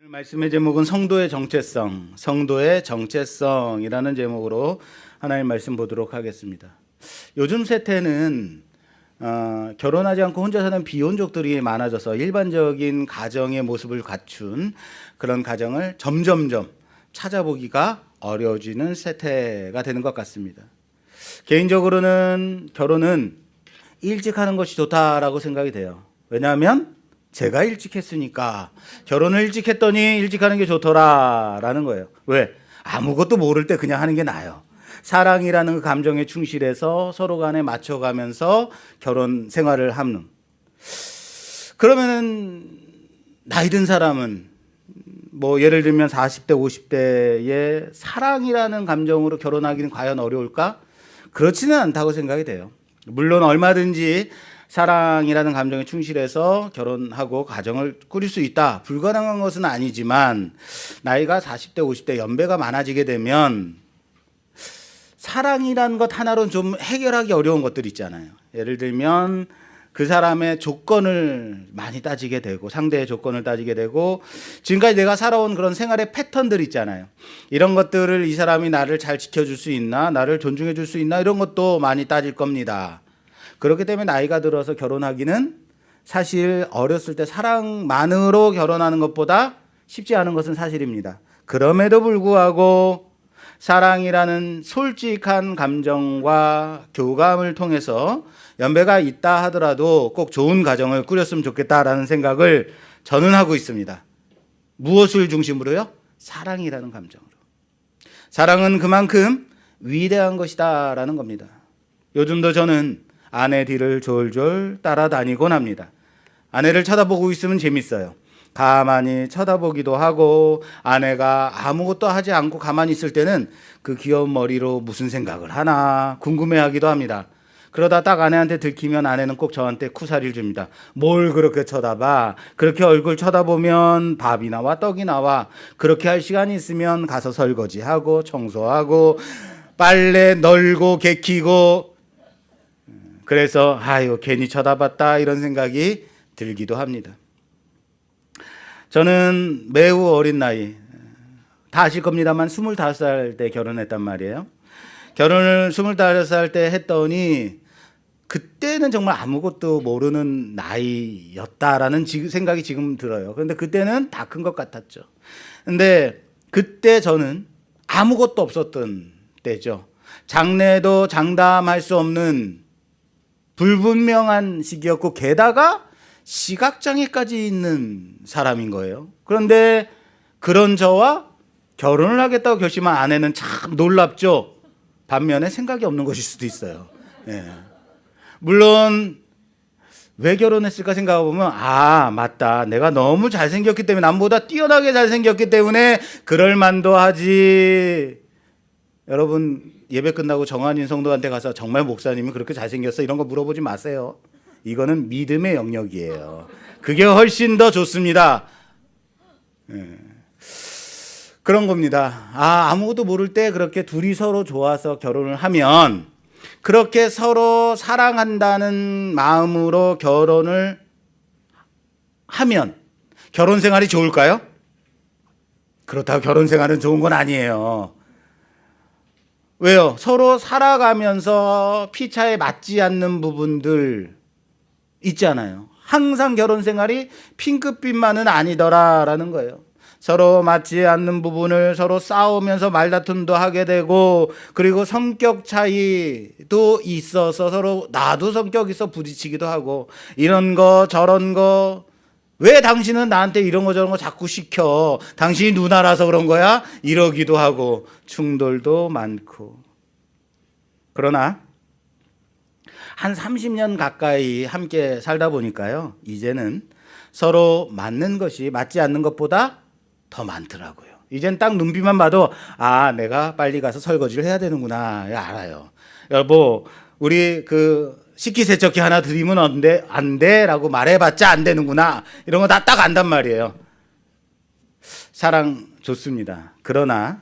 말씀의 제목은 성도의 정체성이라는 제목으로 하나님 말씀 보도록 하겠습니다. 요즘 세태는 결혼하지 않고 혼자 사는 비혼족들이 많아져서 일반적인 가정의 모습을 갖춘 그런 가정을 점점점 찾아보기가 어려워지는 세태가 되는 것 같습니다. 개인적으로는 결혼은 일찍 하는 것이 좋다라고 생각이 돼요. 왜냐하면 제가 일찍 했으니까 결혼을 일찍 했더니 일찍 하는 게 좋더라라는 거예요. 왜? 아무것도 모를 때 그냥 하는 게 나아요. 사랑이라는 그 감정에 충실해서 서로 간에 맞춰가면서 결혼 생활을 하는. 그러면은 나이 든 사람은 뭐 예를 들면 40대 50대의 사랑이라는 감정으로 결혼하기는 과연 어려울까? 그렇지는 않다고 생각이 돼요. 물론 얼마든지 사랑이라는 감정에 충실해서 결혼하고 가정을 꾸릴 수 있다. 불가능한 것은 아니지만 나이가 40대 50대 연배가 많아지게 되면 사랑이라는 것 하나로는 좀 해결하기 어려운 것들 있잖아요. 예를 들면 그 사람의 조건을 많이 따지게 되고 상대의 조건을 따지게 되고 지금까지 내가 살아온 그런 생활의 패턴들 있잖아요. 이런 것들을 이 사람이 나를 잘 지켜줄 수 있나, 나를 존중해 줄 수 있나, 이런 것도 많이 따질 겁니다. 그렇기 때문에 나이가 들어서 결혼하기는 사실 어렸을 때 사랑만으로 결혼하는 것보다 쉽지 않은 것은 사실입니다. 그럼에도 불구하고 사랑이라는 솔직한 감정과 교감을 통해서 연배가 있다 하더라도 꼭 좋은 가정을 꾸렸으면 좋겠다라는 생각을 저는 하고 있습니다. 무엇을 중심으로요? 사랑이라는 감정으로. 사랑은 그만큼 위대한 것이다라는 겁니다. 요즘도 저는 아내 뒤를 졸졸 따라다니곤 합니다. 아내를 쳐다보고 있으면 재밌어요. 가만히 쳐다보기도 하고 아내가 아무것도 하지 않고 가만히 있을 때는 그 귀여운 머리로 무슨 생각을 하나 궁금해하기도 합니다. 그러다 딱 아내한테 들키면 아내는 꼭 저한테 쿠사리를 줍니다. 뭘 그렇게 쳐다봐? 그렇게 얼굴 쳐다보면 밥이 나와 떡이 나와. 그렇게 할 시간이 있으면 가서 설거지하고 청소하고 빨래 널고 개키고. 그래서 아유 괜히 쳐다봤다 이런 생각이 들기도 합니다. 저는 매우 어린 나이, 다 아실 겁니다만 25살 때 결혼했단 말이에요. 결혼을 25살 때 했더니 그때는 정말 아무것도 모르는 나이였다라는 생각이 지금 들어요. 그런데 그때는 다 큰 것 같았죠. 근데 그때 저는 아무것도 없었던 때죠. 장래도 장담할 수 없는 불분명한 시기였고 게다가 시각장애까지 있는 사람인 거예요. 그런데 그런 저와 결혼을 하겠다고 결심한 아내는 참 놀랍죠. 반면에 생각이 없는 것일 수도 있어요. 예. 물론 왜 결혼했을까 생각해보면 아 맞다, 내가 너무 잘생겼기 때문에, 남보다 뛰어나게 잘생겼기 때문에 그럴 만도 하지. 여러분 예배 끝나고 정한인 성도한테 가서 정말 목사님이 그렇게 잘생겼어? 이런 거 물어보지 마세요. 이거는 믿음의 영역이에요. 그게 훨씬 더 좋습니다. 그런 겁니다. 아무것도 모를 때 그렇게 둘이 서로 좋아서 결혼을 하면, 그렇게 서로 사랑한다는 마음으로 결혼을 하면 결혼 생활이 좋을까요? 그렇다고 결혼 생활은 좋은 건 아니에요. 왜요? 서로 살아가면서 피차에 맞지 않는 부분들 있잖아요. 항상 결혼 생활이 핑크빛만은 아니더라라는 거예요. 서로 맞지 않는 부분을 서로 싸우면서 말다툼도 하게 되고, 그리고 성격 차이도 있어서 서로 나도 성격 있어 부딪히기도 하고, 이런 거 저런 거, 왜 당신은 나한테 이런 거 저런 거 자꾸 시켜? 당신이 누나라서 그런 거야? 이러기도 하고 충돌도 많고. 그러나 한 30년 가까이 함께 살다 보니까요, 이제는 서로 맞는 것이 맞지 않는 것보다 더 많더라고요. 이젠 딱 눈빛만 봐도 내가 빨리 가서 설거지를 해야 되는구나 알아요. 여보 우리 그 식기세척기 하나 드리면 안 돼? 라고 말해봤자 안 되는구나. 이런 거 다 딱 안단 말이에요. 사랑 좋습니다. 그러나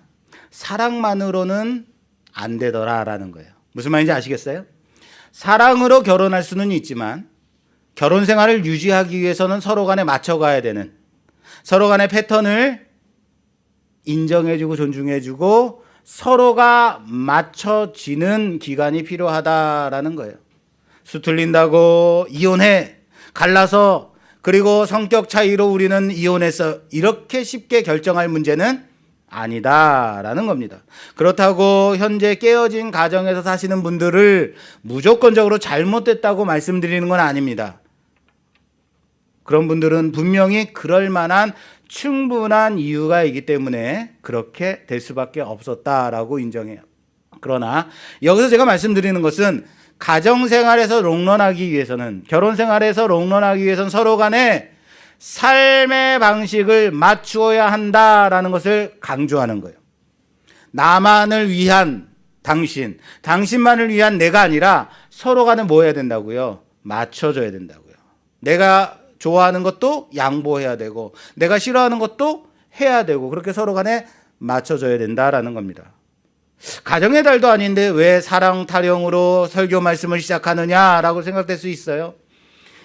사랑만으로는 안 되더라라는 거예요. 무슨 말인지 아시겠어요? 사랑으로 결혼할 수는 있지만 결혼 생활을 유지하기 위해서는 서로 간에 맞춰가야 되는, 서로 간의 패턴을 인정해주고 존중해주고 서로가 맞춰지는 기간이 필요하다라는 거예요. 수틀린다고 이혼해, 갈라서, 그리고 성격 차이로 우리는 이혼했어, 이렇게 쉽게 결정할 문제는 아니다라는 겁니다. 그렇다고 현재 깨어진 가정에서 사시는 분들을 무조건적으로 잘못됐다고 말씀드리는 건 아닙니다. 그런 분들은 분명히 그럴 만한 충분한 이유가 있기 때문에 그렇게 될 수밖에 없었다라고 인정해요. 그러나 여기서 제가 말씀드리는 것은 가정생활에서 롱런하기 위해서는, 결혼생활에서 롱런하기 위해서는 서로 간에 삶의 방식을 맞추어야 한다라는 것을 강조하는 거예요. 나만을 위한 당신, 당신만을 위한 내가 아니라 서로 간에 뭐 해야 된다고요? 맞춰줘야 된다고요. 내가 좋아하는 것도 양보해야 되고 내가 싫어하는 것도 해야 되고 그렇게 서로 간에 맞춰줘야 된다라는 겁니다. 가정의 달도 아닌데 왜 사랑 타령으로 설교 말씀을 시작하느냐라고 생각될 수 있어요.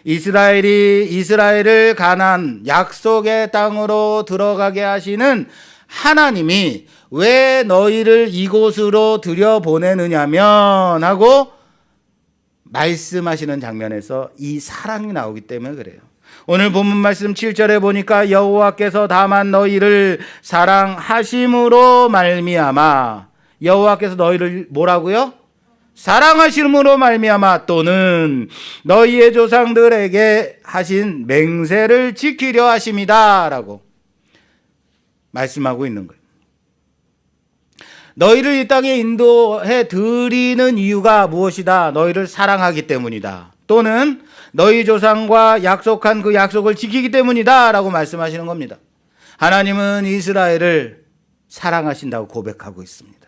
이스라엘을 가나안 약속의 땅으로 들어가게 하시는 하나님이 왜 너희를 이곳으로 들여보내느냐면 하고 말씀하시는 장면에서 이 사랑이 나오기 때문에 그래요. 오늘 본문 말씀 7절에 보니까 여호와께서 다만 너희를 사랑하심으로 말미암아, 여호와께서 너희를 뭐라고요? 사랑하심으로 말미암아 또는 너희의 조상들에게 하신 맹세를 지키려 하심이다 라고 말씀하고 있는 거예요. 너희를 이 땅에 인도해 드리는 이유가 무엇이다? 너희를 사랑하기 때문이다. 또는 너희 조상과 약속한 그 약속을 지키기 때문이다 라고 말씀하시는 겁니다. 하나님은 이스라엘을 사랑하신다고 고백하고 있습니다.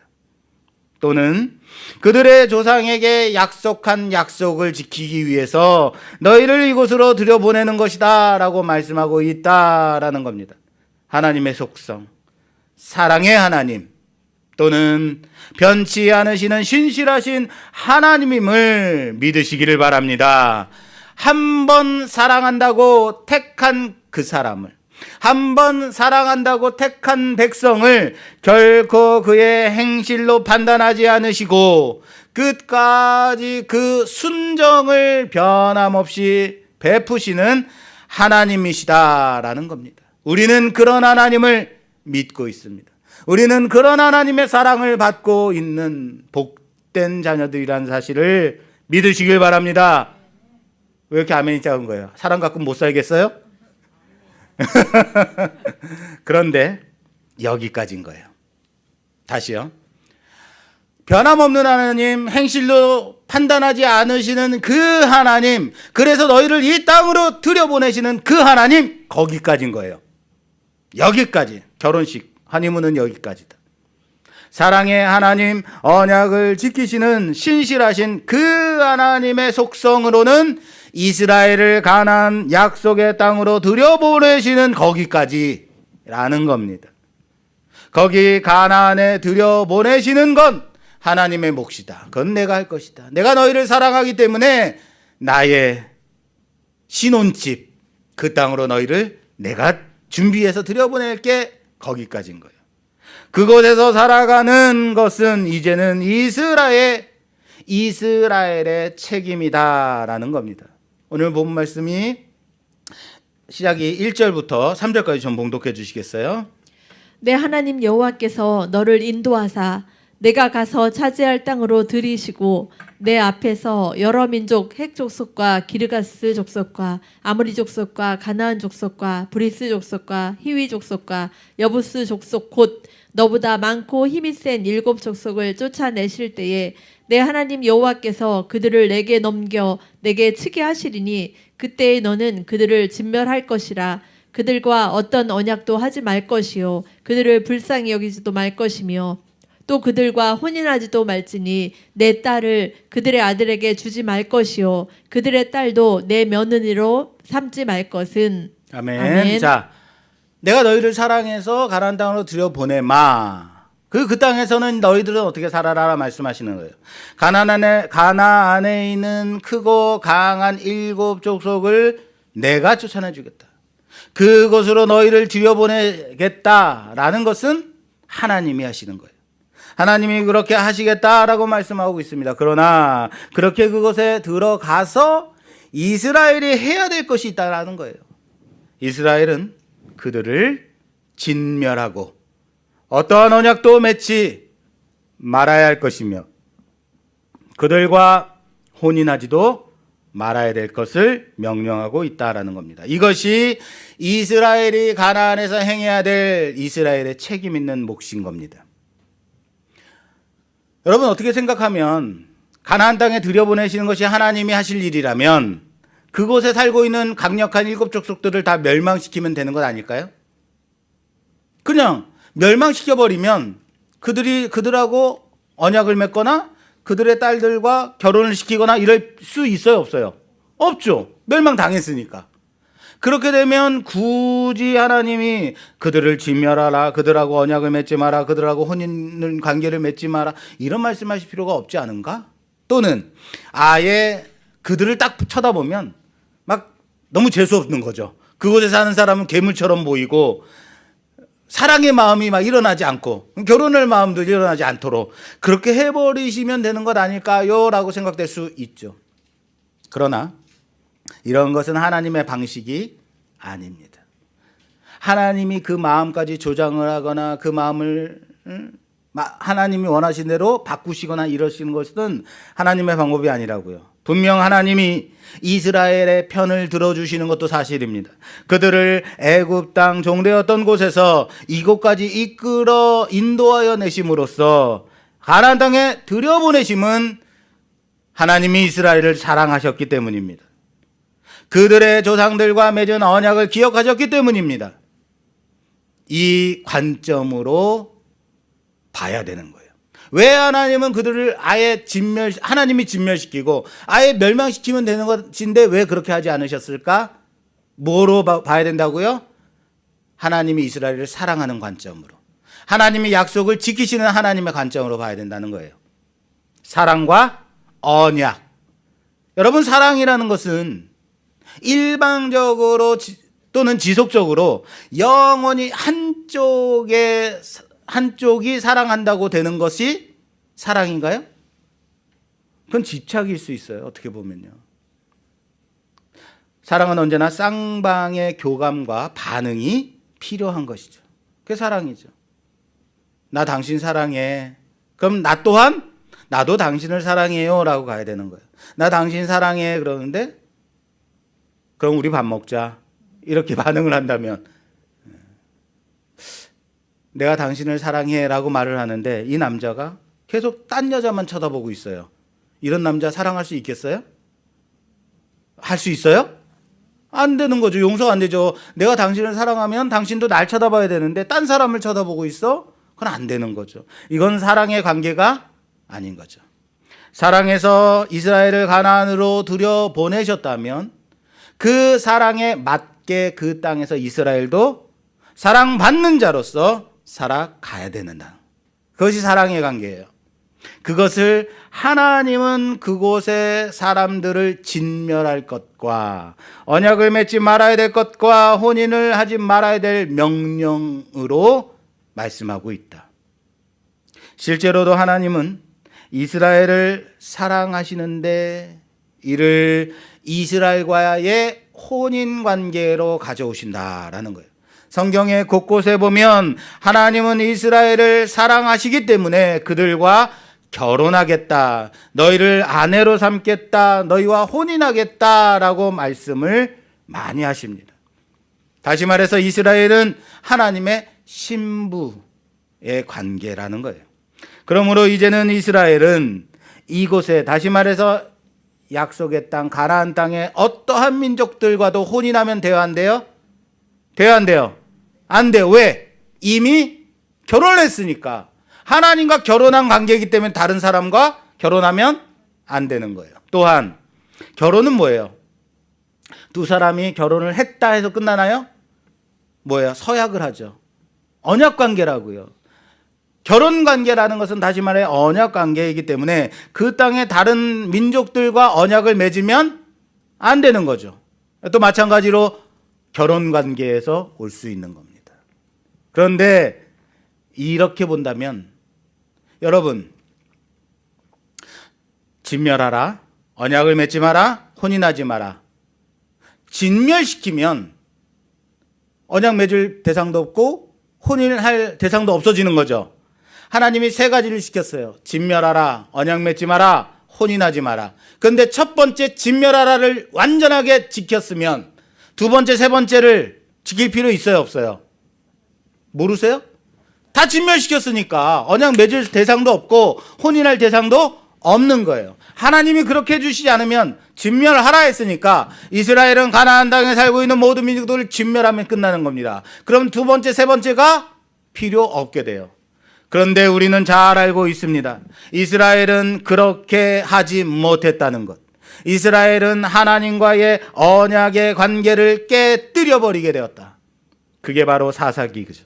또는 그들의 조상에게 약속한 약속을 지키기 위해서 너희를 이곳으로 들여보내는 것이다 라고 말씀하고 있다라는 겁니다. 하나님의 속성, 사랑의 하나님, 또는 변치 않으시는 신실하신 하나님임을 믿으시기를 바랍니다. 한 번 사랑한다고 택한 그 사람을, 한 번 사랑한다고 택한 백성을 결코 그의 행실로 판단하지 않으시고 끝까지 그 순정을 변함없이 베푸시는 하나님이시다라는 겁니다. 우리는 그런 하나님을 믿고 있습니다. 우리는 그런 하나님의 사랑을 받고 있는 복된 자녀들이라는 사실을 믿으시길 바랍니다. 왜 이렇게 아멘이 작은 거예요? 사랑 갖고 못 살겠어요? 그런데 여기까지인 거예요. 다시요. 변함없는 하나님, 행실로 판단하지 않으시는 그 하나님, 그래서 너희를 이 땅으로 들여보내시는 그 하나님, 거기까지인 거예요. 여기까지. 결혼식, 하니문은 여기까지다. 사랑의 하나님, 언약을 지키시는 신실하신 그 하나님의 속성으로는 이스라엘을 가나안 약속의 땅으로 들여보내시는 거기까지라는 겁니다. 거기 가나안에 들여보내시는 건 하나님의 몫이다. 그건 내가 할 것이다. 내가 너희를 사랑하기 때문에 나의 신혼집 그 땅으로 너희를 내가 준비해서 들여보낼게. 거기까지인 거예요. 그곳에서 살아가는 것은 이제는 이스라엘의 책임이다라는 겁니다. 오늘 본 말씀이 시작이 1절부터 3절까지 좀 봉독해 주시겠어요? 내 하나님 여호와께서 너를 인도하사 내가 가서 차지할 땅으로 들이시고 내 앞에서 여러 민족 헷 족속과 기르가스 족속과 아므리 족속과 가나안 족속과 브리스 족속과 히위 족속과 여부스 족속 곧 너보다 많고 힘이 센 7 족속을 쫓아내실 때에 내 하나님 여호와께서 그들을 내게 넘겨 내게 치게 하시리니 그때에 너는 그들을 진멸할 것이라. 그들과 어떤 언약도 하지 말 것이요 그들을 불쌍히 여기지도 말 것이며 또 그들과 혼인하지도 말지니 내 딸을 그들의 아들에게 주지 말 것이요 그들의 딸도 내 며느리로 삼지 말 것은. 아멘. 아멘. 자, 내가 너희를 사랑해서 가나안 땅으로 들여보내마. 그 땅에서는 너희들은 어떻게 살아라 말씀하시는 거예요. 가나안에 있는 크고 강한 7 족속을 내가 쫓아내 주겠다. 그곳으로 너희를 들여보내겠다라는 것은 하나님이 하시는 거예요. 하나님이 그렇게 하시겠다라고 말씀하고 있습니다. 그러나 그렇게 그곳에 들어가서 이스라엘이 해야 될 것이 있다라는 거예요. 이스라엘은 그들을 진멸하고 어떠한 언약도 맺지 말아야 할 것이며 그들과 혼인하지도 말아야 될 것을 명령하고 있다라는 겁니다. 이것이 이스라엘이 가나안에서 행해야 될 이스라엘의 책임 있는 몫인 겁니다. 여러분 어떻게 생각하면 가나안 땅에 들여보내시는 것이 하나님이 하실 일이라면 그곳에 살고 있는 강력한 일곱 족속들을 다 멸망시키면 되는 것 아닐까요? 그냥 멸망시켜버리면 그들하고 언약을 맺거나 그들의 딸들과 결혼을 시키거나 이럴 수 있어요, 없어요? 없죠. 멸망당했으니까. 그렇게 되면 굳이 하나님이 그들을 진멸하라, 그들하고 언약을 맺지 마라, 그들하고 혼인 관계를 맺지 마라 이런 말씀하실 필요가 없지 않은가? 또는 아예 그들을 딱 쳐다보면 막 너무 재수없는 거죠. 그곳에 사는 사람은 괴물처럼 보이고 사랑의 마음이 막 일어나지 않고 결혼할 마음도 일어나지 않도록 그렇게 해버리시면 되는 것 아닐까요? 라고 생각될 수 있죠. 그러나 이런 것은 하나님의 방식이 아닙니다. 하나님이 그 마음까지 조장을 하거나 그 마음을 하나님이 원하신 대로 바꾸시거나 이러시는 것은 하나님의 방법이 아니라고요. 분명 하나님이 이스라엘의 편을 들어주시는 것도 사실입니다. 그들을 애굽 땅 종되었던 곳에서 이곳까지 이끌어 인도하여 내심으로써 가나안 땅에 들여보내심은 하나님이 이스라엘을 사랑하셨기 때문입니다. 그들의 조상들과 맺은 언약을 기억하셨기 때문입니다. 이 관점으로 봐야 되는 거예요. 왜 하나님은 그들을 아예 하나님이 진멸시키고 아예 멸망시키면 되는 것인데 왜 그렇게 하지 않으셨을까? 뭐로 봐야 된다고요? 하나님이 이스라엘을 사랑하는 관점으로, 하나님이 약속을 지키시는 하나님의 관점으로 봐야 된다는 거예요. 사랑과 언약. 여러분, 사랑이라는 것은 일방적으로 또는 지속적으로 영원히 한쪽이 사랑한다고 되는 것이 사랑인가요? 그건 집착일 수 있어요. 어떻게 보면요. 사랑은 언제나 쌍방의 교감과 반응이 필요한 것이죠. 그게 사랑이죠. 나 당신 사랑해. 그럼 나 또한 나도 당신을 사랑해요 라고 가야 되는 거예요. 나 당신 사랑해 그러는데 그럼 우리 밥 먹자 이렇게 반응을 한다면 내가 당신을 사랑해 라고 말을 하는데 이 남자가 계속 딴 여자만 쳐다보고 있어요. 이런 남자 사랑할 수 있겠어요? 할 수 있어요? 안 되는 거죠. 용서가 안 되죠. 내가 당신을 사랑하면 당신도 날 쳐다봐야 되는데 딴 사람을 쳐다보고 있어? 그건 안 되는 거죠. 이건 사랑의 관계가 아닌 거죠. 사랑해서 이스라엘을 가나안으로 들여보내셨다면 그 사랑에 맞게 그 땅에서 이스라엘도 사랑받는 자로서 살아가야 되는다. 그것이 사랑의 관계예요. 그것을 하나님은 그곳의 사람들을 진멸할 것과 언약을 맺지 말아야 될 것과 혼인을 하지 말아야 될 명령으로 말씀하고 있다. 실제로도 하나님은 이스라엘을 사랑하시는데 이를 이스라엘과의 혼인 관계로 가져오신다라는 거예요. 성경의 곳곳에 보면 하나님은 이스라엘을 사랑하시기 때문에 그들과 결혼하겠다, 너희를 아내로 삼겠다, 너희와 혼인하겠다라고 말씀을 많이 하십니다. 다시 말해서 이스라엘은 하나님의 신부의 관계라는 거예요. 그러므로 이제는 이스라엘은 이곳에 다시 말해서 약속의 땅 가나안 땅에 어떠한 민족들과도 혼인하면 돼요, 안 돼요? 돼요, 안 돼요? 안 돼요. 왜? 이미 결혼했으니까. 하나님과 결혼한 관계이기 때문에 다른 사람과 결혼하면 안 되는 거예요. 또한 결혼은 뭐예요? 두 사람이 결혼을 했다 해서 끝나나요? 뭐예요? 서약을 하죠. 언약 관계라고요. 결혼 관계라는 것은 다시 말해 언약 관계이기 때문에 그 땅의 다른 민족들과 언약을 맺으면 안 되는 거죠. 또 마찬가지로 결혼 관계에서 올 수 있는 겁니다. 그런데 이렇게 본다면 여러분, 진멸하라, 언약을 맺지 마라, 혼인하지 마라. 진멸시키면 언약 맺을 대상도 없고 혼인할 대상도 없어지는 거죠. 하나님이 세 가지를 시켰어요. 진멸하라, 언약 맺지 마라, 혼인하지 마라. 그런데 첫 번째 진멸하라를 완전하게 지켰으면 두 번째, 세 번째를 지킬 필요 있어요, 없어요? 모르세요? 다 진멸시켰으니까 언약 맺을 대상도 없고 혼인할 대상도 없는 거예요. 하나님이 그렇게 해주시지 않으면 진멸하라 했으니까 이스라엘은 가나안 땅에 살고 있는 모든 민족들을 진멸하면 끝나는 겁니다. 그럼 두 번째, 세 번째가 필요 없게 돼요. 그런데 우리는 잘 알고 있습니다. 이스라엘은 그렇게 하지 못했다는 것. 이스라엘은 하나님과의 언약의 관계를 깨뜨려 버리게 되었다. 그게 바로 사사기죠.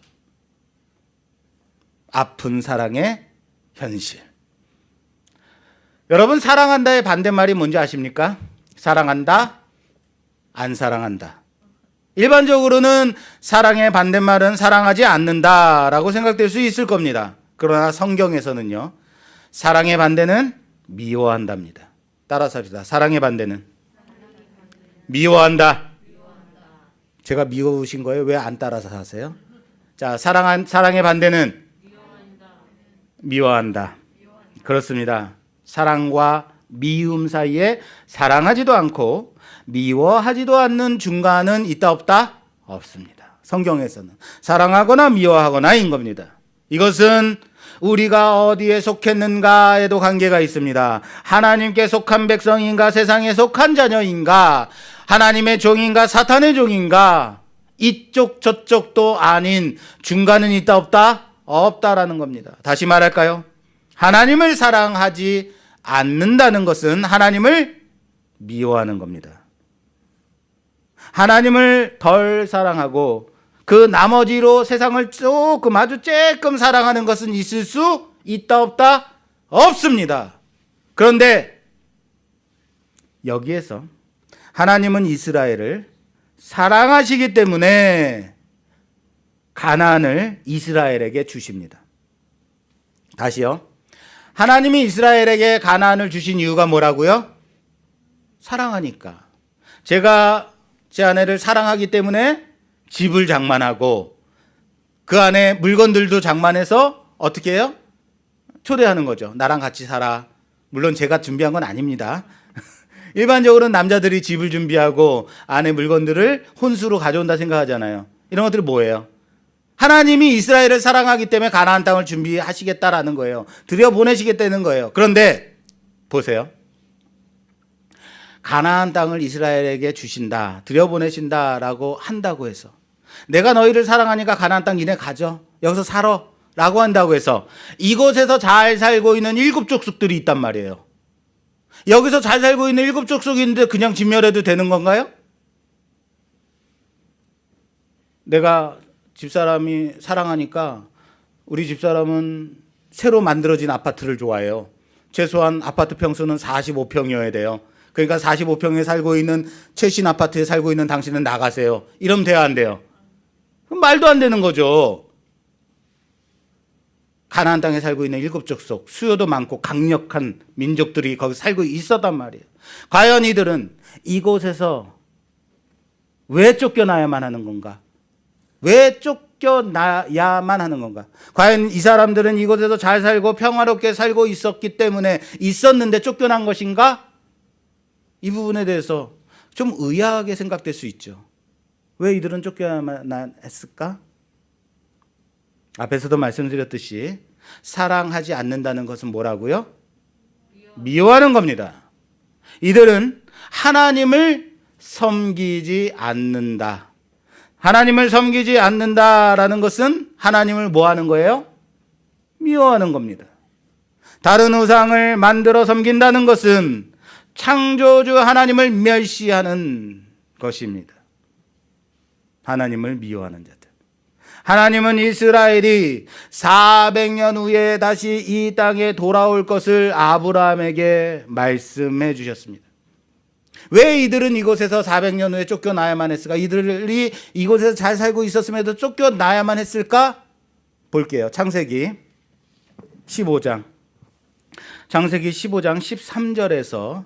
아픈 사랑의 현실. 여러분, 사랑한다의 반대말이 뭔지 아십니까? 사랑한다, 안 사랑한다. 일반적으로는 사랑의 반대말은 사랑하지 않는다라고 생각될 수 있을 겁니다. 그러나 성경에서는요, 사랑의 반대는 미워한답니다. 따라서 합시다. 사랑의 반대는 미워한다. 제가 미워우신 거예요? 왜 안 따라서 하세요? 자, 사랑의 반대는 미워한다. 그렇습니다. 사랑과 미움 사이에 사랑하지도 않고 미워하지도 않는 중간은 있다 없다? 없습니다. 성경에서는 사랑하거나 미워하거나인 겁니다. 이것은 우리가 어디에 속했는가에도 관계가 있습니다. 하나님께 속한 백성인가, 세상에 속한 자녀인가, 하나님의 종인가, 사탄의 종인가, 이쪽 저쪽도 아닌 중간은 있다 없다? 없다라는 겁니다. 다시 말할까요? 하나님을 사랑하지 않는다는 것은 하나님을 미워하는 겁니다. 하나님을 덜 사랑하고 그 나머지로 세상을 조금, 아주 조금 사랑하는 것은 있을 수 있다 없다? 없습니다. 그런데 여기에서 하나님은 이스라엘을 사랑하시기 때문에 가나안을 이스라엘에게 주십니다. 다시요. 하나님이 이스라엘에게 가나안을 주신 이유가 뭐라고요? 사랑하니까. 제가 제 아내를 사랑하기 때문에 집을 장만하고 그 안에 물건들도 장만해서 어떻게 해요? 초대하는 거죠. 나랑 같이 살아. 물론 제가 준비한 건 아닙니다. 일반적으로는 남자들이 집을 준비하고 안에 물건들을 혼수로 가져온다 생각하잖아요. 이런 것들이 뭐예요? 하나님이 이스라엘을 사랑하기 때문에 가나안 땅을 준비하시겠다라는 거예요. 들여보내시겠다는 거예요. 그런데 보세요. 가나안 땅을 이스라엘에게 주신다, 들여보내신다라고 한다고 해서 내가 너희를 사랑하니까 가나안 땅 니네 가져, 여기서 살아 라고 한다고 해서 이곳에서 잘 살고 있는 7 족속들이 있단 말이에요. 여기서 잘 살고 있는 7 족속이 있는데 그냥 진멸해도 되는 건가요? 내가 집사람이 사랑하니까 우리 집사람은 새로 만들어진 아파트를 좋아해요. 최소한 아파트 평수는 45평이어야 돼요. 그러니까 45평에 살고 있는 최신 아파트에 살고 있는 당신은 나가세요. 이러면 돼야 안 돼요? 그럼 말도 안 되는 거죠. 가나안 땅에 살고 있는 7 족속, 수요도 많고 강력한 민족들이 거기 살고 있었단 말이에요. 과연 이들은 이곳에서 왜 쫓겨나야만 하는 건가? 왜 쫓겨나야만 하는 건가? 과연 이 사람들은 이곳에서 잘 살고 평화롭게 살고 있었기 때문에 있었는데 쫓겨난 것인가? 이 부분에 대해서 좀 의아하게 생각될 수 있죠. 왜 이들은 쫓겨나야만 했을까? 앞에서도 말씀드렸듯이 사랑하지 않는다는 것은 뭐라고요? 미워하는 겁니다. 이들은 하나님을 섬기지 않는다. 하나님을 섬기지 않는다라는 것은 하나님을 뭐 하는 거예요? 미워하는 겁니다. 다른 우상을 만들어 섬긴다는 것은 창조주 하나님을 멸시하는 것입니다. 하나님을 미워하는 자들. 하나님은 이스라엘이 400년 후에 다시 이 땅에 돌아올 것을 아브라함에게 말씀해 주셨습니다. 왜 이들은 이곳에서 400년 후에 쫓겨나야만 했을까? 이들이 이곳에서 잘 살고 있었음에도 쫓겨나야만 했을까? 볼게요. 창세기 15장. 창세기 15장 13절에서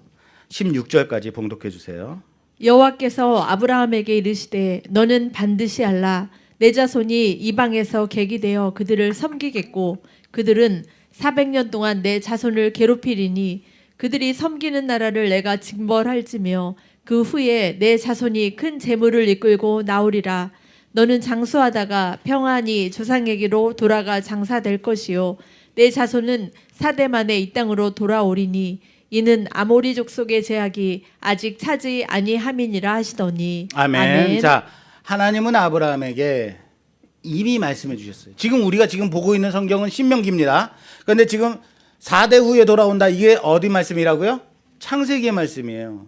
16절까지 봉독해 주세요. 여호와께서 아브라함에게 이르시되 너는 반드시 알라 내 자손이 이방에서 객이 되어 그들을 섬기겠고 그들은 400년 동안 내 자손을 괴롭히리니 그들이 섬기는 나라를 내가 징벌할지며 그 후에 내 자손이 큰 재물을 이끌고 나오리라. 너는 장수하다가 평안히 조상에게로 돌아가 장사될 것이요 내 자손은 4대 만에 이 땅으로 돌아오리니 이는 아모리 족속의 제약이 아직 차지 아니함이니라 하시더니 아멘. 자, 하나님은 아브라함에게 이미 말씀해 주셨어요. 지금 우리가 지금 보고 있는 성경은 신명기입니다. 그런데 지금 4대 후에 돌아온다. 이게 어디 말씀이라고요? 창세기의 말씀이에요.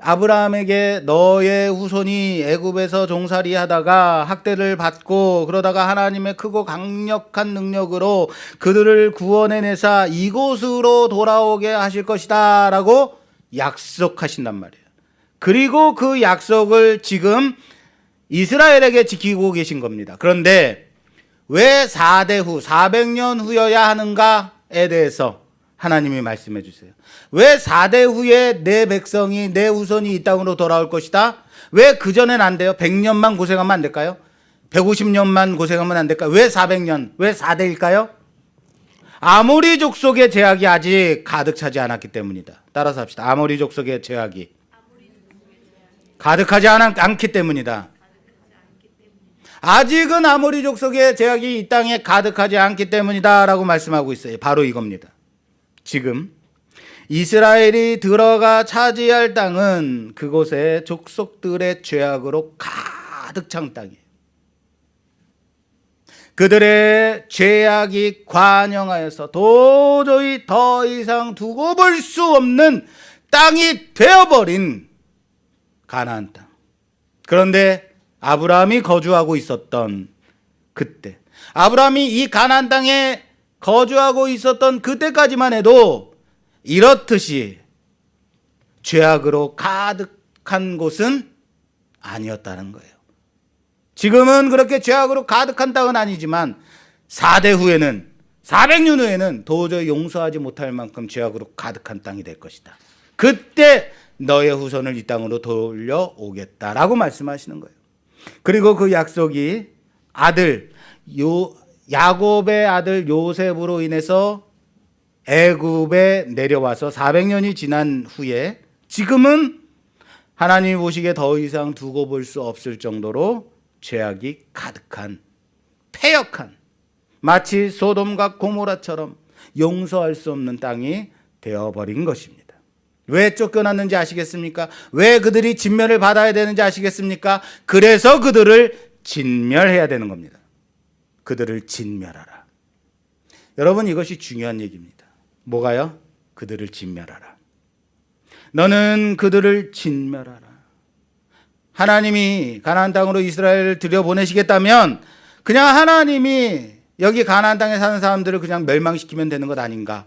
아브라함에게 너의 후손이 애굽에서 종살이 하다가 학대를 받고 그러다가 하나님의 크고 강력한 능력으로 그들을 구원해내사 이곳으로 돌아오게 하실 것이다 라고 약속하신단 말이에요. 그리고 그 약속을 지금 이스라엘에게 지키고 계신 겁니다. 그런데 왜 4대 후 400년 후여야 하는가에 대해서 하나님이 말씀해 주세요. 왜 4대 후에 내 백성이 내 후손이 이 땅으로 돌아올 것이다? 왜 그전엔 안 돼요? 100년만 고생하면 안 될까요? 150년만 고생하면 안 될까요? 왜 400년? 왜 4대일까요? 아모리 족속의 제약이 아직 가득 차지 않았기 때문이다. 따라서 합시다. 아모리 족속의 제약이 가득하지 않기 때문이다. 아직은 아모리 족속의 제약이 이 땅에 가득하지 않기 때문이다 라고 말씀하고 있어요. 바로 이겁니다. 지금 이스라엘이 들어가 차지할 땅은 그곳에 족속들의 죄악으로 가득 찬 땅이에요. 그들의 죄악이 관영하여서 도저히 더 이상 두고 볼 수 없는 땅이 되어버린 가나안 땅. 그런데 아브라함이 거주하고 있었던 그때, 아브라함이 이 가나안 땅에 거주하고 있었던 그때까지만 해도 이렇듯이 죄악으로 가득한 곳은 아니었다는 거예요. 지금은 그렇게 죄악으로 가득한 땅은 아니지만 4대 후에는 400년 후에는 도저히 용서하지 못할 만큼 죄악으로 가득한 땅이 될 것이다. 그때 너의 후손을 이 땅으로 돌려오겠다라고 말씀하시는 거예요. 그리고 그 약속이 야곱의 아들 요셉으로 인해서 애굽에 내려와서 400년이 지난 후에 지금은 하나님이 보시기에 더 이상 두고 볼 수 없을 정도로 죄악이 가득한, 패역한, 마치 소돔과 고모라처럼 용서할 수 없는 땅이 되어버린 것입니다. 왜 쫓겨났는지 아시겠습니까? 왜 그들이 진멸을 받아야 되는지 아시겠습니까? 그래서 그들을 진멸해야 되는 겁니다. 그들을 진멸하라. 여러분, 이것이 중요한 얘기입니다. 뭐가요? 그들을 진멸하라. 너는 그들을 진멸하라. 하나님이 가나안 땅으로 이스라엘을 들여보내시겠다면 그냥 하나님이 여기 가나안 땅에 사는 사람들을 그냥 멸망시키면 되는 것 아닌가?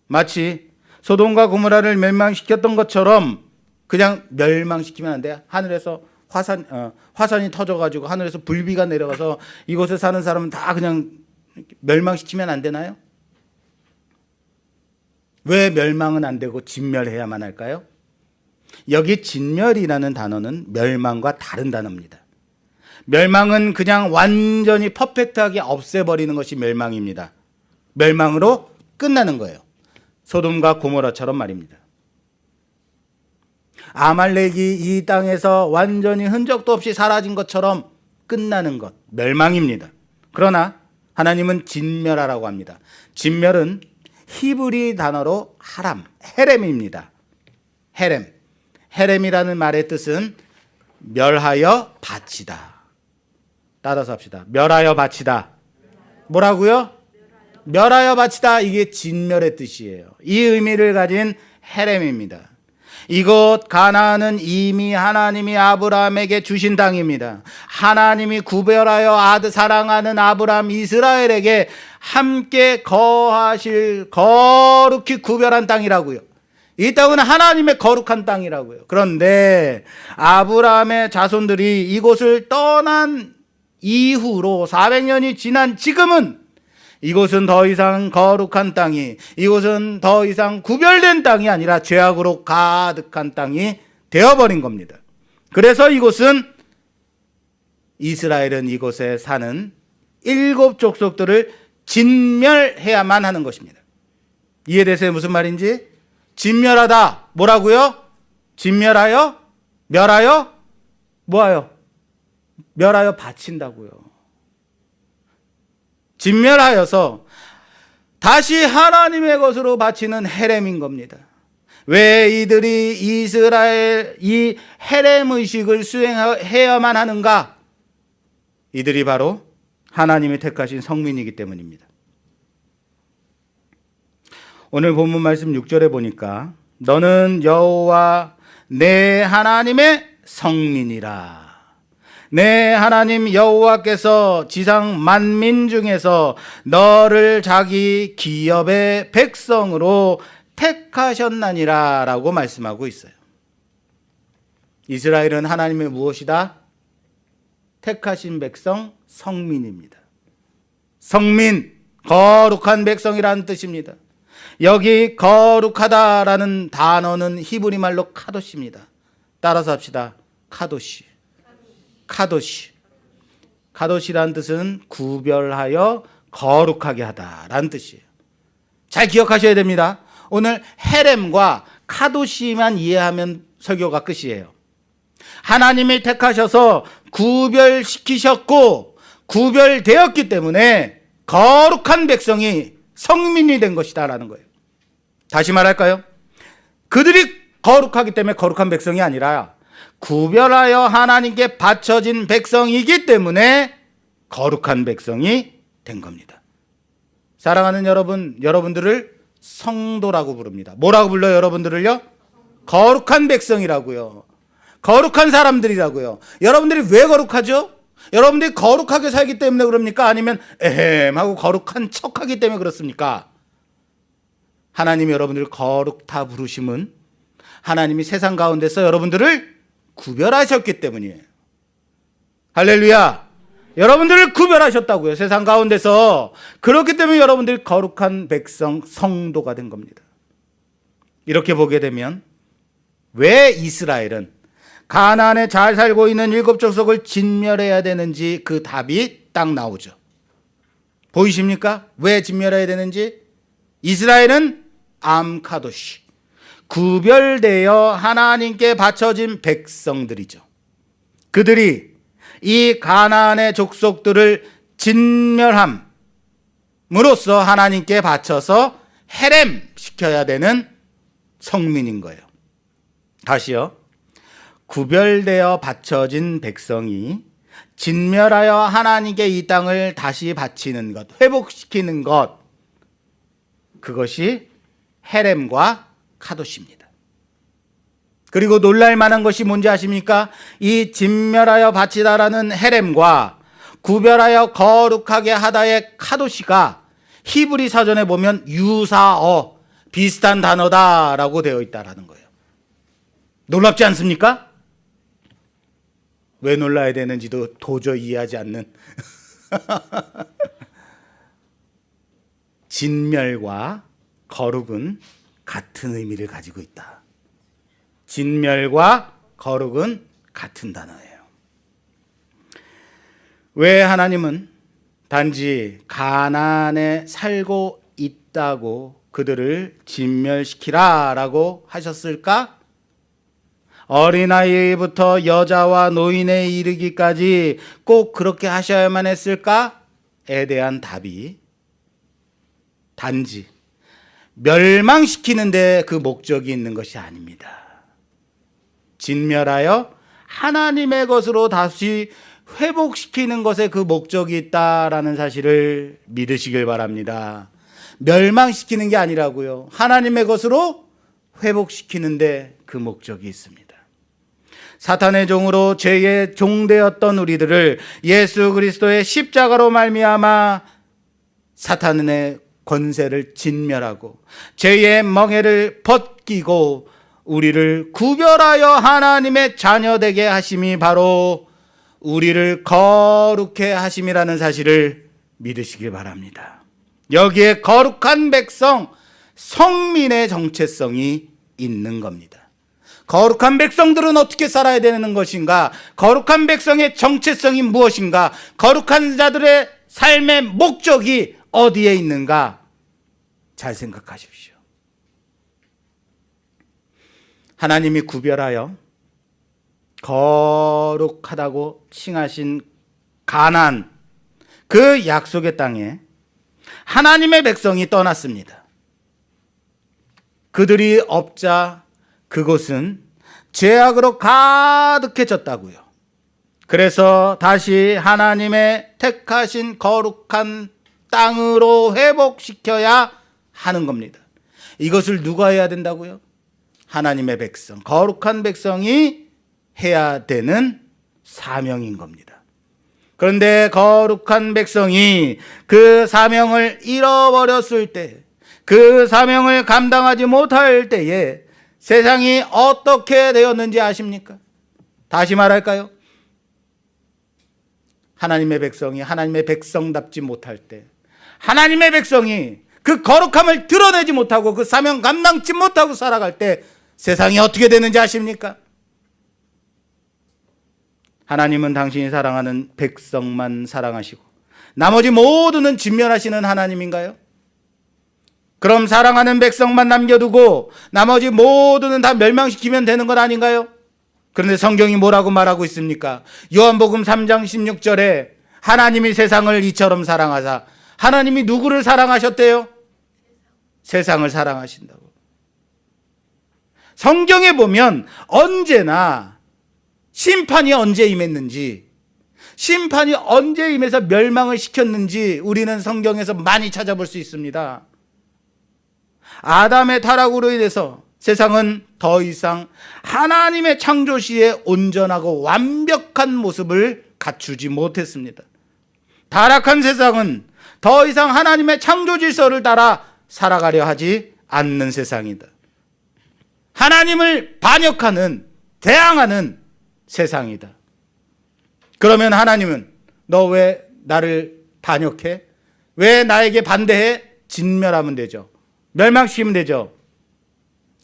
마치 소돔과 고모라를 멸망시켰던 것처럼 그냥 멸망시키면 안 돼요. 하늘에서 화산이 터져가지고 하늘에서 불비가 내려가서 이곳에 사는 사람은 다 그냥 멸망시키면 안 되나요? 왜 멸망은 안 되고 진멸해야만 할까요? 여기 진멸이라는 단어는 멸망과 다른 단어입니다. 멸망은 그냥 완전히 퍼펙트하게 없애버리는 것이 멸망입니다. 멸망으로 끝나는 거예요. 소돔과 고모라처럼 말입니다. 아말렉이 이 땅에서 완전히 흔적도 없이 사라진 것처럼 끝나는 것, 멸망입니다. 그러나 하나님은 진멸하라고 합니다. 진멸은 히브리 단어로 헤렘입니다. 헤렘이라는 말의 뜻은 멸하여 바치다. 따라서 합시다. 멸하여 바치다. 뭐라고요? 멸하여 바치다. 이게 진멸의 뜻이에요. 이 의미를 가진 헤렘입니다. 이곳 가나안은 이미 하나님이 아브라함에게 주신 땅입니다. 하나님이 구별하여 사랑하는 아브라함 이스라엘에게 함께 거하실 거룩히 구별한 땅이라고요. 이 땅은 하나님의 거룩한 땅이라고요. 그런데 아브라함의 자손들이 이곳을 떠난 이후로 400년이 지난 지금은 이곳은 더 이상 거룩한 땅이, 이곳은 더 이상 구별된 땅이 아니라 죄악으로 가득한 땅이 되어버린 겁니다. 그래서 이스라엘은 이곳에 사는 7 족속들을 진멸해야만 하는 것입니다. 이해되세요? 무슨 말인지? 진멸하다. 뭐라고요? 진멸하여? 멸하여? 뭐하여? 멸하여 바친다고요. 진멸하여서 다시 하나님의 것으로 바치는 헤렘인 겁니다. 왜 이들이 이스라엘 이 헤렘 의식을 수행해야만 하는가? 이들이 바로 하나님이 택하신 성민이기 때문입니다. 오늘 본문 말씀 6절에 보니까 너는 여호와 내 하나님의 성민이라. 내 하나님 여호와께서 지상 만민 중에서 너를 자기 기업의 백성으로 택하셨나니라 라고 말씀하고 있어요. 이스라엘은 하나님의 무엇이다? 택하신 백성, 성민입니다. 성민, 거룩한 백성이라는 뜻입니다. 여기 거룩하다라는 단어는 히브리 말로 카도시입니다. 따라서 합시다. 카도시. 카도시. 카도시라는 뜻은 구별하여 거룩하게 하다라는 뜻이에요. 잘 기억하셔야 됩니다. 오늘 헤렘과 카도시만 이해하면 설교가 끝이에요. 하나님이 택하셔서 구별시키셨고 구별되었기 때문에 거룩한 백성이 성민이 된 것이다라는 거예요. 다시 말할까요? 그들이 거룩하기 때문에 거룩한 백성이 아니라 구별하여 하나님께 바쳐진 백성이기 때문에 거룩한 백성이 된 겁니다. 사랑하는 여러분, 여러분들을 성도라고 부릅니다. 뭐라고 불러요, 여러분들을요? 거룩한 백성이라고요. 거룩한 사람들이라고요. 여러분들이 왜 거룩하죠? 여러분들이 거룩하게 살기 때문에 그럽니까? 아니면 에헴 하고 거룩한 척하기 때문에 그렇습니까? 하나님이 여러분들을 거룩다 부르심은 하나님이 세상 가운데서 여러분들을 구별하셨기 때문이에요. 할렐루야. 여러분들을 구별하셨다고요. 세상 가운데서. 그렇기 때문에 여러분들이 거룩한 백성, 성도가 된 겁니다. 이렇게 보게 되면 왜 이스라엘은 가나안에 잘 살고 있는 7 족속을 진멸해야 되는지 그 답이 딱 나오죠. 보이십니까? 왜 진멸해야 되는지? 이스라엘은 암카도시, 구별되어 하나님께 바쳐진 백성들이죠. 그들이 이 가나안의 족속들을 진멸함으로써 하나님께 바쳐서 헤렘 시켜야 되는 성민인 거예요. 다시요. 구별되어 바쳐진 백성이 진멸하여 하나님께 이 땅을 다시 바치는 것, 회복시키는 것, 그것이 헤렘과 카도시입니다. 그리고 놀랄 만한 것이 뭔지 아십니까? 이 진멸하여 바치다라는 헤렘과 구별하여 거룩하게 하다의 카도시가 히브리 사전에 보면 유사어, 비슷한 단어다라고 되어 있다라는 거예요. 놀랍지 않습니까? 왜 놀라야 되는지도 도저히 이해하지 않는 진멸과 거룩은 같은 의미를 가지고 있다. 진멸과 거룩은 같은 단어예요. 왜 하나님은 단지 가나안에 살고 있다고 그들을 진멸시키라라고 하셨을까? 어린아이부터 여자와 노인에 이르기까지 꼭 그렇게 하셔야만 했을까?에 대한 답이 단지 멸망시키는 데 그 목적이 있는 것이 아닙니다. 진멸하여 하나님의 것으로 다시 회복시키는 것에 그 목적이 있다라는 사실을 믿으시길 바랍니다. 멸망시키는 게 아니라고요. 하나님의 것으로 회복시키는데 그 목적이 있습니다. 사탄의 종으로 죄의 종되었던 우리들을 예수 그리스도의 십자가로 말미암아 사탄의 권세를 진멸하고 죄의 멍에를 꺾이고 우리를 구별하여 하나님의 자녀 되게 하심이 바로 우리를 거룩해 하심이라는 사실을 믿으시길 바랍니다. 여기에 거룩한 백성, 성민의 정체성이 있는 겁니다. 거룩한 백성들은 어떻게 살아야 되는 것인가? 거룩한 백성의 정체성이 무엇인가? 거룩한 자들의 삶의 목적이 어디에 있는가? 잘 생각하십시오. 하나님이 구별하여 거룩하다고 칭하신 가나안, 그 약속의 땅에 하나님의 백성이 떠났습니다. 그들이 없자 그곳은 죄악으로 가득해졌다고요. 그래서 다시 하나님의 택하신 거룩한 땅으로 회복시켜야 하는 겁니다. 이것을 누가 해야 된다고요? 하나님의 백성, 거룩한 백성이 해야 되는 사명인 겁니다. 그런데 거룩한 백성이 그 사명을 잃어버렸을 때, 그 사명을 감당하지 못할 때에 세상이 어떻게 되었는지 아십니까? 다시 말할까요? 하나님의 백성이 하나님의 백성답지 못할 때, 하나님의 백성이 그 거룩함을 드러내지 못하고 그 사명 감당치 못하고 살아갈 때 세상이 어떻게 되는지 아십니까? 하나님은 당신이 사랑하는 백성만 사랑하시고 나머지 모두는 진멸하시는 하나님인가요? 그럼 사랑하는 백성만 남겨두고 나머지 모두는 다 멸망시키면 되는 것 아닌가요? 그런데 성경이 뭐라고 말하고 있습니까? 요한복음 3장 16절에 하나님이 세상을 이처럼 사랑하사, 하나님이 누구를 사랑하셨대요? 세상을 사랑하신다고. 성경에 보면 언제나 심판이 언제 임했는지, 심판이 언제 임해서 멸망을 시켰는지 우리는 성경에서 많이 찾아볼 수 있습니다. 아담의 타락으로 인해서 세상은 더 이상 하나님의 창조 시에 온전하고 완벽한 모습을 갖추지 못했습니다. 타락한 세상은 더 이상 하나님의 창조 질서를 따라 살아가려 하지 않는 세상이다. 하나님을 반역하는, 대항하는 세상이다. 그러면 하나님은 너 왜 나를 반역해? 왜 나에게 반대해? 진멸하면 되죠. 멸망시키면 되죠.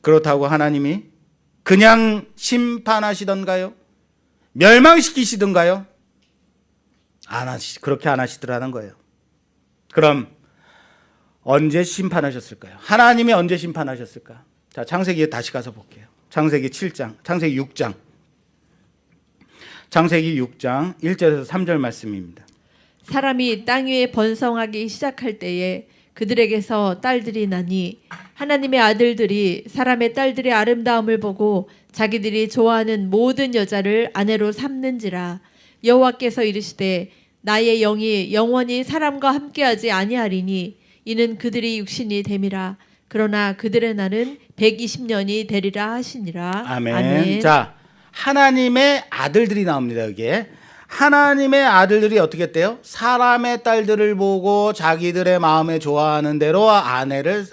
그렇다고 하나님이 그냥 심판하시던가요? 멸망시키시던가요? 그렇게 안 하시더라는 거예요. 그럼 언제 심판하셨을까요? 하나님이 언제 심판하셨을까? 자, 창세기에 다시 가서 볼게요. 창세기 7장, 창세기 6장. 창세기 6장 1절에서 3절 말씀입니다. 사람이 땅 위에 번성하기 시작할 때에 그들에게서 딸들이 나니 하나님의 아들들이 사람의 딸들의 아름다움을 보고 자기들이 좋아하는 모든 여자를 아내로 삼는지라. 여호와께서 이르시되 나의 영이 영원히 사람과 함께하지 아니하리니 이는 그들이 육신이 됨이라. 그러나 그들의 날은 120년이 되리라 하시니라. 아멘. 아멘. 자, 하나님의 아들들이 나옵니다. 여기에 하나님의 아들들이 어떻게 했대요? 사람의 딸들을 보고 자기들의 마음에 좋아하는 대로 아내를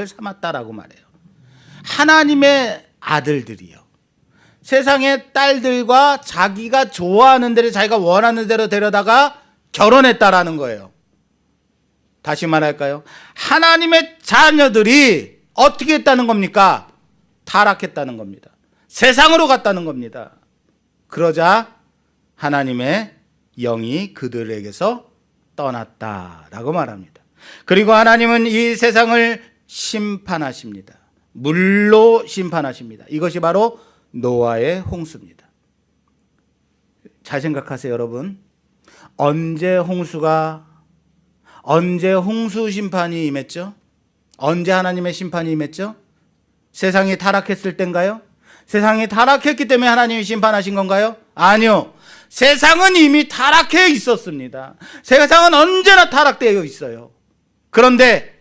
삼았다라고 말해요. 하나님의 아들들이요. 세상의 딸들과 자기가 좋아하는 대로, 자기가 원하는 대로 데려다가 결혼했다라는 거예요. 다시 말할까요? 하나님의 자녀들이 어떻게 했다는 겁니까? 타락했다는 겁니다. 세상으로 갔다는 겁니다. 그러자 하나님의 영이 그들에게서 떠났다라고 말합니다. 그리고 하나님은 이 세상을 심판하십니다. 물로 심판하십니다. 이것이 바로 노아의 홍수입니다. 잘 생각하세요, 여러분. 언제 홍수 심판이 임했죠? 언제 하나님의 심판이 임했죠? 세상이 타락했을 땐가요? 세상이 타락했기 때문에 하나님이 심판하신 건가요? 아니요. 세상은 이미 타락해 있었습니다. 세상은 언제나 타락되어 있어요. 그런데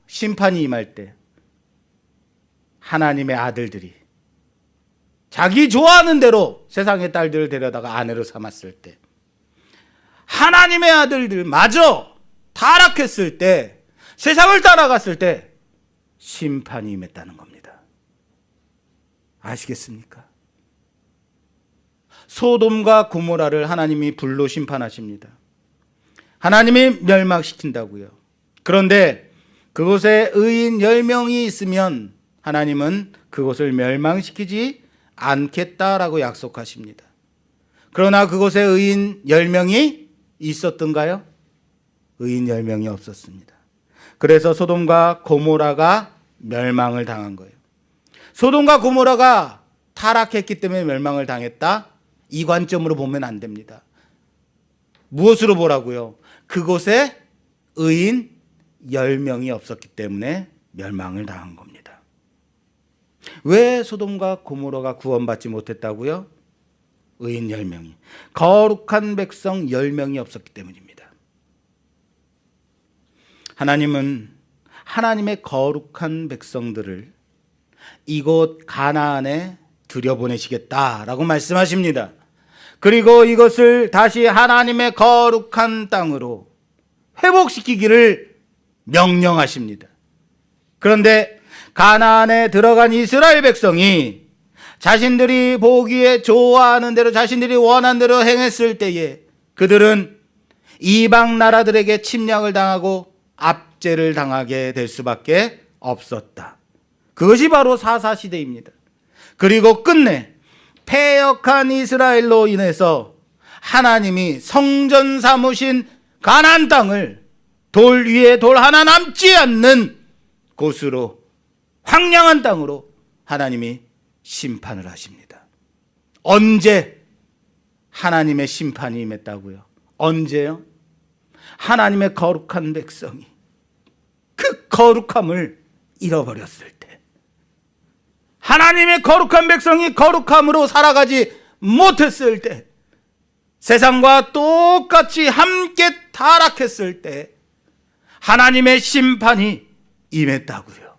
심판이 임할 때 하나님의 아들들이 자기 좋아하는 대로 세상의 딸들을 데려다가 아내로 삼았을 때, 하나님의 아들들 마저 타락했을 때, 세상을 따라갔을 때 심판이 임했다는 겁니다. 아시겠습니까? 소돔과 고모라를 하나님이 불로 심판하십니다. 하나님이 멸망시킨다고요. 그런데 그곳에 의인 10명이 있으면 하나님은 그곳을 멸망시키지 않겠다라고 약속하십니다. 그러나 그곳에 의인 10명이 있었던가요? 의인 10명이 없었습니다. 그래서 소돔과 고모라가 멸망을 당한 거예요. 소돔과 고모라가 타락했기 때문에 멸망을 당했다? 이 관점으로 보면 안 됩니다. 무엇으로 보라고요? 그곳에 의인 10명이 없었기 때문에 멸망을 당한 겁니다. 왜 소돔과 고모라가 구원받지 못했다고요? 의인 10명이. 거룩한 백성 10명이 없었기 때문입니다. 하나님은 하나님의 거룩한 백성들을 이곳 가나안에 들여보내시겠다라고 말씀하십니다. 그리고 이것을 다시 하나님의 거룩한 땅으로 회복시키기를 명령하십니다. 그런데 가나안에 들어간 이스라엘 백성이 자신들이 보기에 좋아하는 대로 자신들이 원하는 대로 행했을 때에 그들은 이방 나라들에게 침략을 당하고 압제를 당하게 될 수밖에 없었다. 그것이 바로 사사시대입니다. 그리고 끝내 패역한 이스라엘로 인해서 하나님이 성전 삼으신 가나안 땅을 돌 위에 돌 하나 남지 않는 곳으로 황량한 땅으로 하나님이 심판을 하십니다. 언제 하나님의 심판이 임했다고요? 언제요? 하나님의 거룩한 백성이 그 거룩함을 잃어버렸을 때, 하나님의 거룩한 백성이 거룩함으로 살아가지 못했을 때, 세상과 똑같이 함께 타락했을 때 하나님의 심판이 임했다고요.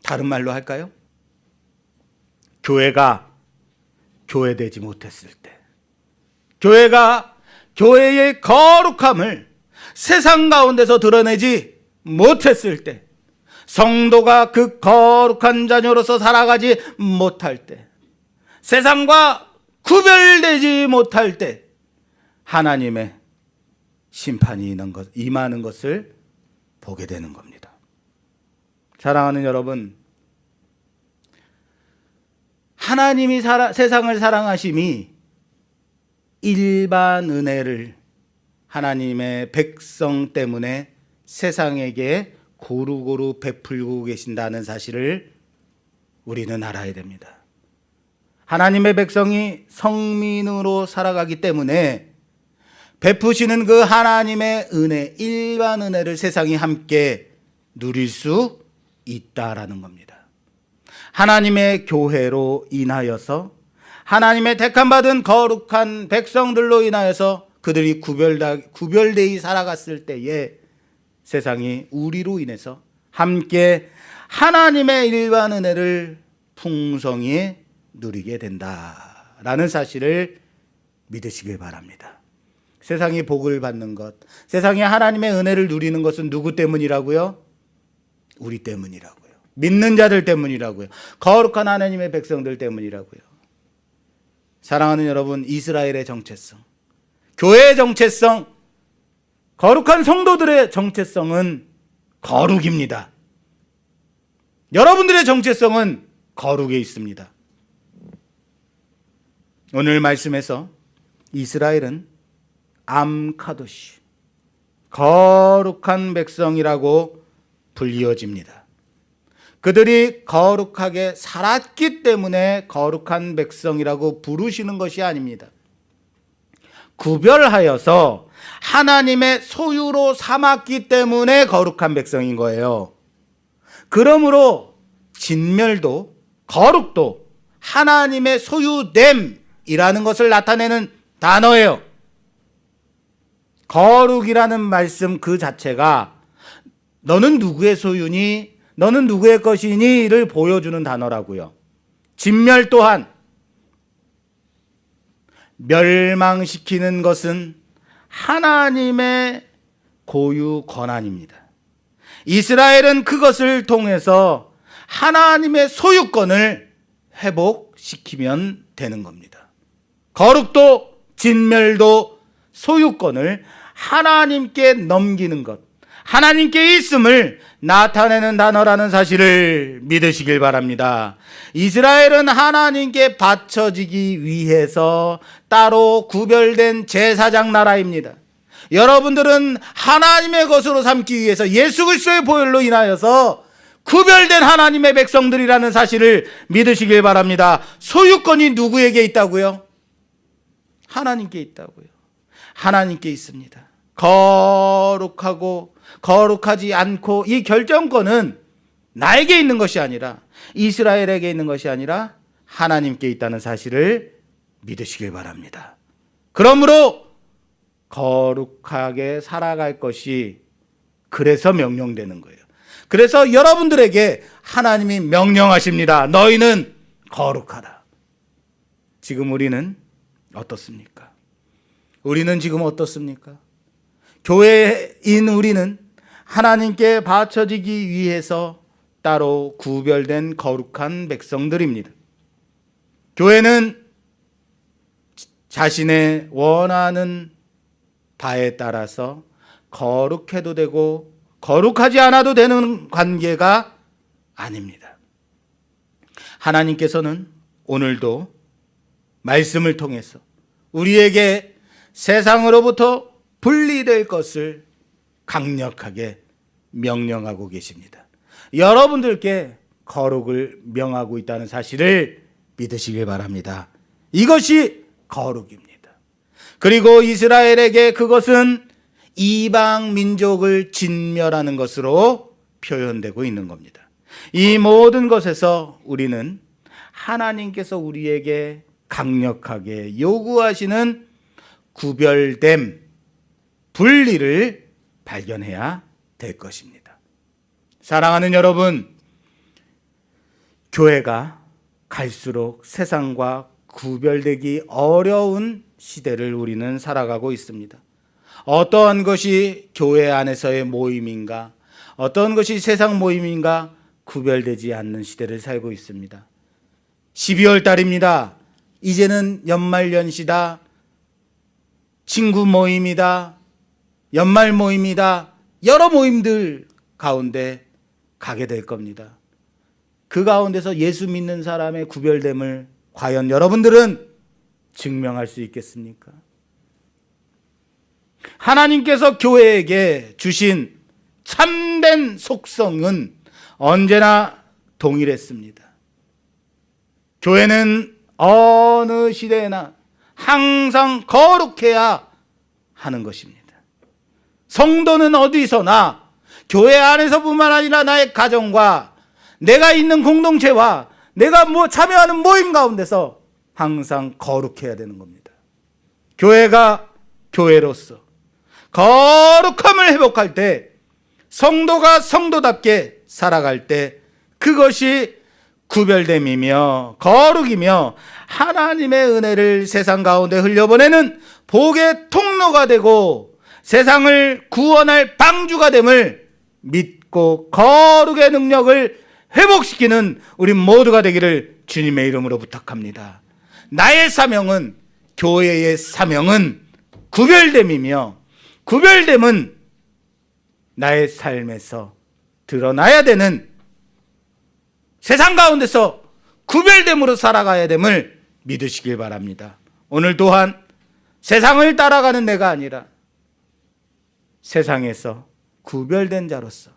다른 말로 할까요? 교회가 교회되지 못했을 때, 교회가 교회의 거룩함을 세상 가운데서 드러내지 못했을 때, 성도가 그 거룩한 자녀로서 살아가지 못할 때, 세상과 구별되지 못할 때 하나님의 심판이 임하는 것을 보게 되는 겁니다. 사랑하는 여러분, 하나님이 세상을 사랑하심이 일반 은혜를 하나님의 백성 때문에 세상에게 고루고루 베풀고 계신다는 사실을 우리는 알아야 됩니다. 하나님의 백성이 성민으로 살아가기 때문에 베푸시는 그 하나님의 은혜, 일반 은혜를 세상이 함께 누릴 수 있다라는 겁니다. 하나님의 교회로 인하여서, 하나님의 택함받은 거룩한 백성들로 인하여서 그들이 구별되이 살아갔을 때에 세상이 우리로 인해서 함께 하나님의 일반 은혜를 풍성히 누리게 된다라는 사실을 믿으시길 바랍니다. 세상이 복을 받는 것, 세상이 하나님의 은혜를 누리는 것은 누구 때문이라고요? 우리 때문이라고요. 믿는 자들 때문이라고요. 거룩한 하나님의 백성들 때문이라고요. 사랑하는 여러분, 이스라엘의 정체성, 교회의 정체성, 거룩한 성도들의 정체성은 거룩입니다. 여러분들의 정체성은 거룩에 있습니다. 오늘 말씀에서 이스라엘은 암카도시, 거룩한 백성이라고 불리워집니다. 그들이 거룩하게 살았기 때문에 거룩한 백성이라고 부르시는 것이 아닙니다. 구별하여서 하나님의 소유로 삼았기 때문에 거룩한 백성인 거예요. 그러므로 진멸도 거룩도 하나님의 소유됨이라는 것을 나타내는 단어예요. 거룩이라는 말씀 그 자체가 너는 누구의 소유니, 너는 누구의 것이니를 보여주는 단어라고요. 진멸 또한 멸망시키는 것은 하나님의 고유 권한입니다. 이스라엘은 그것을 통해서 하나님의 소유권을 회복시키면 되는 겁니다. 거룩도 진멸도 소유권을 하나님께 넘기는 것, 하나님께 있음을 나타내는 단어라는 사실을 믿으시길 바랍니다. 이스라엘은 하나님께 바쳐지기 위해서 따로 구별된 제사장 나라입니다. 여러분들은 하나님의 것으로 삼기 위해서 예수 그리스도의 보혈로 인하여서 구별된 하나님의 백성들이라는 사실을 믿으시길 바랍니다. 소유권이 누구에게 있다고요? 하나님께 있다고요. 하나님께 있습니다. 거룩하고 거룩하지 않고, 이 결정권은 나에게 있는 것이 아니라, 이스라엘에게 있는 것이 아니라 하나님께 있다는 사실을 믿으시길 바랍니다. 그러므로 거룩하게 살아갈 것이 그래서 명령되는 거예요. 그래서 여러분들에게 하나님이 명령하십니다. 너희는 거룩하라. 지금 우리는 어떻습니까? 우리는 지금 어떻습니까? 교회인 우리는 하나님께 바쳐지기 위해서 따로 구별된 거룩한 백성들입니다. 교회는 자신의 원하는 바에 따라서 거룩해도 되고 거룩하지 않아도 되는 관계가 아닙니다. 하나님께서는 오늘도 말씀을 통해서 우리에게 세상으로부터 분리될 것을 강력하게 명령하고 계십니다. 여러분들께 거룩을 명하고 있다는 사실을 믿으시길 바랍니다. 이것이 거룩입니다. 그리고 이스라엘에게 그것은 이방 민족을 진멸하는 것으로 표현되고 있는 겁니다. 이 모든 것에서 우리는 하나님께서 우리에게 강력하게 요구하시는 구별됨, 분리를 발견해야 될 것입니다. 사랑하는 여러분, 교회가 갈수록 세상과 구별되기 어려운 시대를 우리는 살아가고 있습니다. 어떠한 것이 교회 안에서의 모임인가, 어떤 것이 세상 모임인가 구별되지 않는 시대를 살고 있습니다. 12월 달입니다. 이제는 연말연시다. 친구 모임이다. 연말 모임이다. 여러 모임들 가운데 가게 될 겁니다. 그 가운데서 예수 믿는 사람의 구별됨을 과연 여러분들은 증명할 수 있겠습니까? 하나님께서 교회에게 주신 참된 속성은 언제나 동일했습니다. 교회는 어느 시대에나 항상 거룩해야 하는 것입니다. 성도는 어디서나 교회 안에서뿐만 아니라 나의 가정과 내가 있는 공동체와 내가 참여하는 모임 가운데서 항상 거룩해야 되는 겁니다. 교회가 교회로서 거룩함을 회복할 때, 성도가 성도답게 살아갈 때, 그것이 구별됨이며 거룩이며 하나님의 은혜를 세상 가운데 흘려보내는 복의 통로가 되고 세상을 구원할 방주가 됨을 믿고 거룩의 능력을 회복시키는 우리 모두가 되기를 주님의 이름으로 부탁합니다. 나의 사명은, 교회의 사명은 구별됨이며 구별됨은 나의 삶에서 드러나야 되는, 세상 가운데서 구별됨으로 살아가야 됨을 믿으시길 바랍니다. 오늘 또한 세상을 따라가는 내가 아니라 세상에서 구별된 자로서,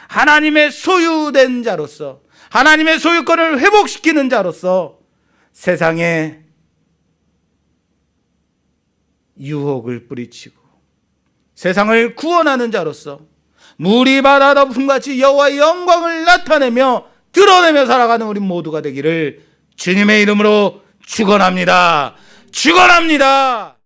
하나님의 소유된 자로서, 하나님의 소유권을 회복시키는 자로서 세상에 유혹을 뿌리치고 세상을 구원하는 자로서 물이 바다 덮음같이 여호와의 영광을 나타내며 드러내며 살아가는 우리 모두가 되기를 주님의 이름으로 축원합니다. 축원합니다.